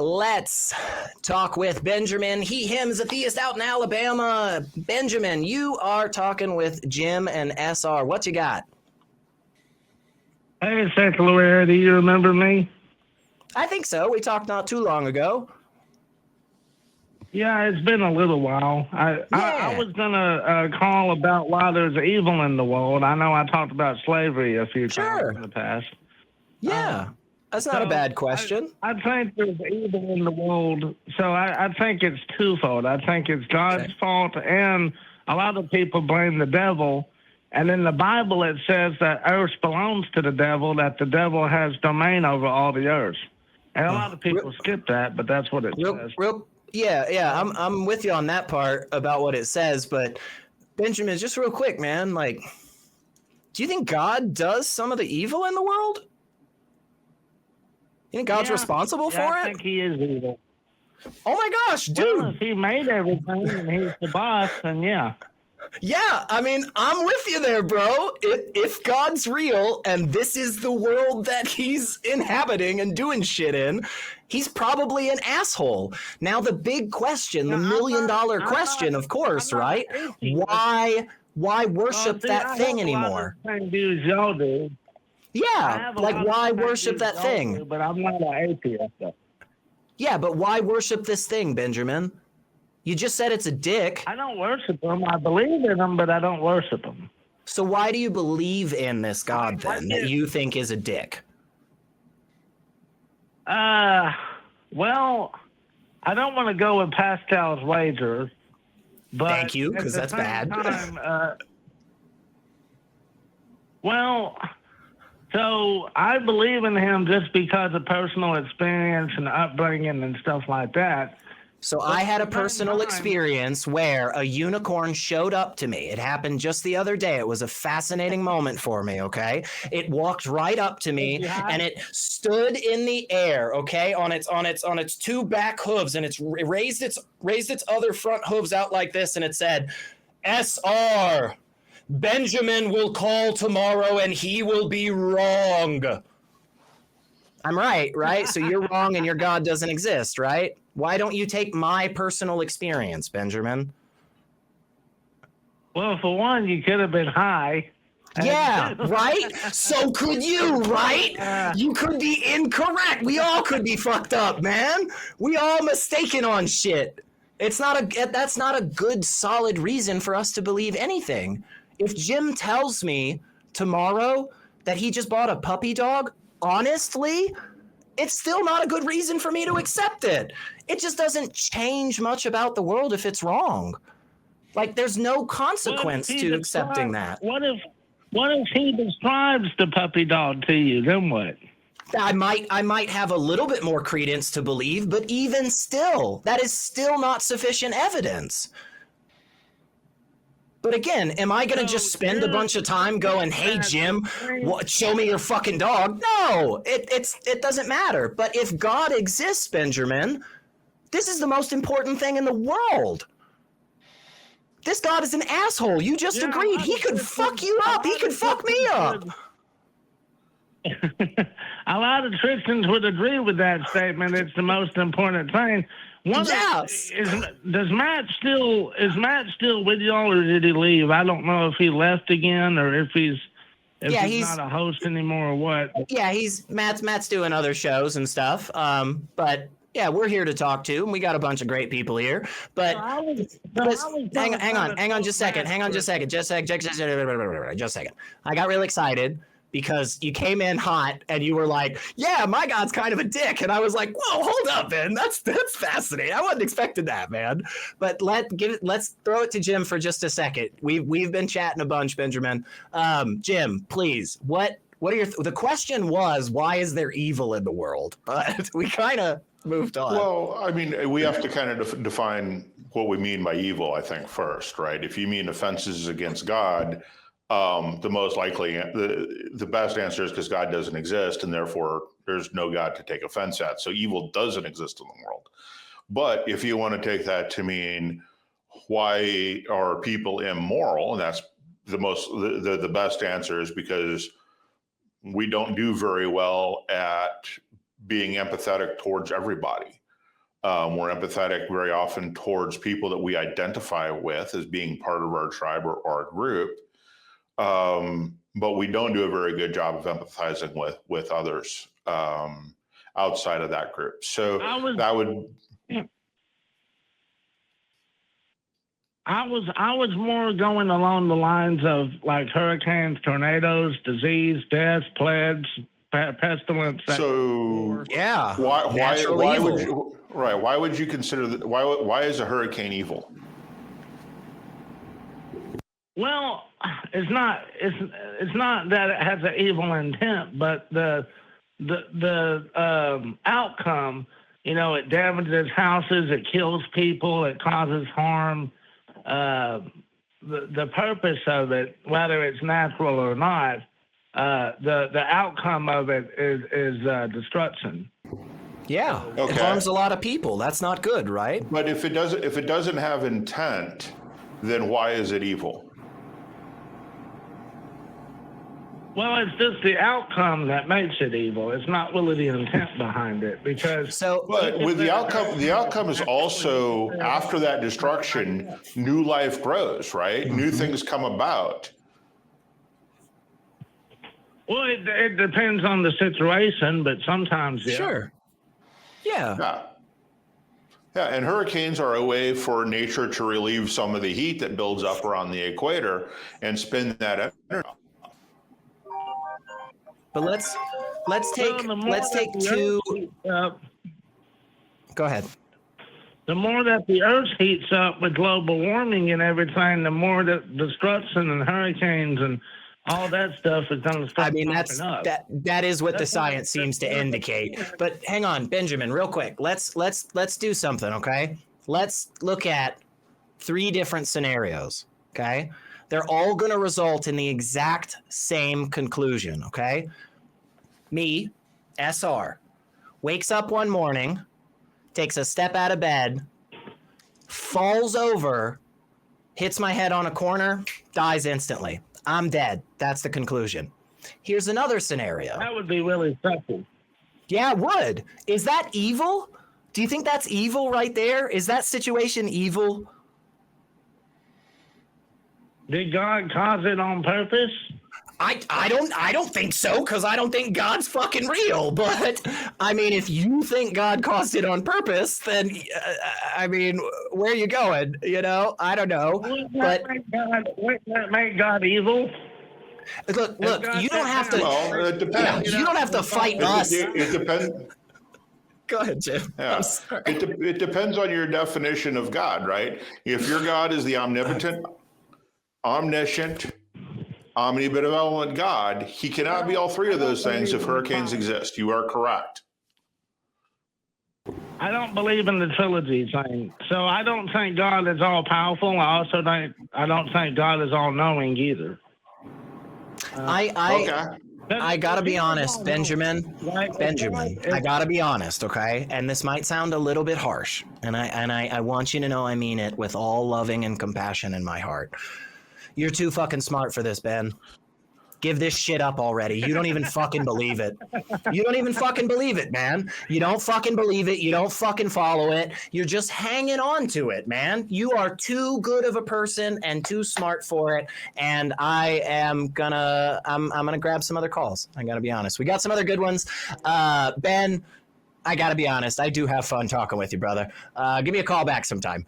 let's talk with Benjamin. He, him is a theist out in Alabama. Benjamin, you are talking with Jim and SR. What you got? Hey, Secular, do you remember me? I think so. We talked not too long ago. Yeah, it's been a little while. I was going to call about why there's evil in the world. I know I talked about slavery a few times in the past. Yeah, that's not a bad question. I think there's evil in the world, so I think it's twofold. I think it's God's fault, and a lot of people blame the devil. And in the Bible, it says that earth belongs to the devil, that the devil has domain over all the earth. And a lot of people skip that, but that's what it says. Yeah, I'm with you on that part about what it says, but Benjamin, just real quick, man, like, do you think God does some of the evil in the world? You think God's responsible for it? I think he is evil. Oh my gosh, dude! Well, if he made everything and he's the boss, then yeah. Yeah, I mean, I'm with you there, bro. If God's real and this is the world that he's inhabiting and doing shit in, he's probably an asshole. Now, the big question, the $1 million question, of course, right? Why worship that thing anymore? Same views y'all do. Yeah, like why worship that thing? But I'm not an atheist. Yeah, but why worship this thing, Benjamin? You just said it's a dick. I don't worship him. I believe in him, but I don't worship him. So why do you believe in this God then that you think is a dick? Well, I don't want to go with Pascal's wager, but thank you, because that's bad. So I believe in him just because of personal experience and upbringing and stuff like that. So I had a personal experience where a unicorn showed up to me. It happened just the other day. It was a fascinating moment for me, okay? It walked right up to me and it stood in the air, okay, on its two back hooves, and it raised its other front hooves out like this, and it said, "SR, Benjamin will call tomorrow and he will be wrong." I'm right? So you're wrong and your God doesn't exist, right? Why don't you take my personal experience, Benjamin? Well, for one, you could have been high. Yeah, right? So could you, right? You could be incorrect. We all could be fucked up, man. We all mistaken on shit. That's not a good, solid reason for us to believe anything. If Jim tells me tomorrow that he just bought a puppy dog, honestly, it's still not a good reason for me to accept it. It just doesn't change much about the world if it's wrong. Like, there's no consequence to accepting that. What if he describes the puppy dog to you? Then what? I might have a little bit more credence to believe, but even still, that is still not sufficient evidence. But again, am I going to just spend a bunch of time going, "Hey, Jim, show me your fucking dog"? No, it doesn't matter. But if God exists, Benjamin, this is the most important thing in the world. This God is an asshole. You just agreed. He could fuck you up. He could fuck me up. A lot of Christians would agree with that statement. It's the most important thing. Is Matt still with y'all, or did he leave? I don't know if he left again or if he's not a host anymore or what. Yeah, Matt's doing other shows and stuff. But yeah, we're here to talk to, and we got a bunch of great people here. But hang on just a second. I got real excited because you came in hot and you were like, "Yeah, my God's kind of a dick," and I was like, "Whoa, hold up, man, that's fascinating. I wasn't expecting that, man." But let's throw it to Jim for just a second. We've been chatting a bunch, Benjamin. Jim, please, what are the question was, why is there evil in the world? But we kind of moved on. Well, I mean, we have to kind of define what we mean by evil, I think, first, right? If you mean offenses against God, the most likely, the best answer is because God doesn't exist, and therefore there's no God to take offense at. So evil doesn't exist in the world. But if you want to take that to mean why are people immoral, and that's the best answer is because we don't do very well at being empathetic towards everybody. We're empathetic very often towards people that we identify with as being part of our tribe or our group. But we don't do a very good job of empathizing with others outside of that group. So that would. I was more going along the lines of like hurricanes, tornadoes, disease, death, plagues, pestilence. So yeah, why would you, right? Why would you consider that? Why is a hurricane evil? Well, it's not that it has an evil intent, but the outcome. You know, it damages houses, it kills people, it causes harm. The purpose of it, whether it's natural or not, the outcome of it is destruction. Yeah, okay. It harms a lot of people. That's not good, right? But if it doesn't have intent, then why is it evil? Well, it's just the outcome that makes it evil. It's not really the intent behind it, because. But with the outcome is also after that destruction, new life grows, right? Mm-hmm. New things come about. Well, it depends on the situation, but sometimes, yeah. Sure. Yeah. Yeah, and hurricanes are a way for nature to relieve some of the heat that builds up around the equator and spin that energy. But let's take two. Go ahead. The more that the Earth heats up with global warming and everything, the more the destruction and hurricanes and all that stuff is going to start. I mean, that is what the science seems to indicate. But hang on, Benjamin, real quick. Let's do something, okay? Let's look at 3 different scenarios, okay? They're all going to result in the exact same conclusion, okay? Me, SR, wakes up one morning, takes a step out of bed, falls over, hits my head on a corner, dies instantly. I'm dead. That's the conclusion. Here's another scenario. That would be really simple. Yeah, it would. Is that evil? Do you think that's evil right there? Is that situation evil? Did God cause it on purpose? I don't think so, because I don't think God's fucking real. But I mean, if you think God caused it on purpose, then I mean, where are you going? You know, I don't know. Wouldn't that make God evil? Look, you don't have to. Well, it depends. You don't have to fight us. It depends. Go ahead, Jim. Yeah. I'm sorry. It depends on your definition of God, right? If your God is the omnipotent, omniscient, omnibenevolent God, he cannot be all 3 of those things if hurricanes exist. You are correct. I don't believe in the trilogy thing. So I don't think God is all powerful. I don't think God is all knowing either. I gotta be honest, Benjamin. I gotta be honest, okay? And this might sound a little bit harsh, and I want you to know I mean it with all loving and compassion in my heart. You're too fucking smart for this, Ben. Give this shit up already. You don't even fucking believe it. You don't even fucking believe it, man. You don't fucking believe it. You don't fucking follow it. You're just hanging on to it, man. You are too good of a person and too smart for it. And I'm gonna grab some other calls. I gotta be honest. We got some other good ones. Ben, I gotta be honest. I do have fun talking with you, brother. Give me a call back sometime.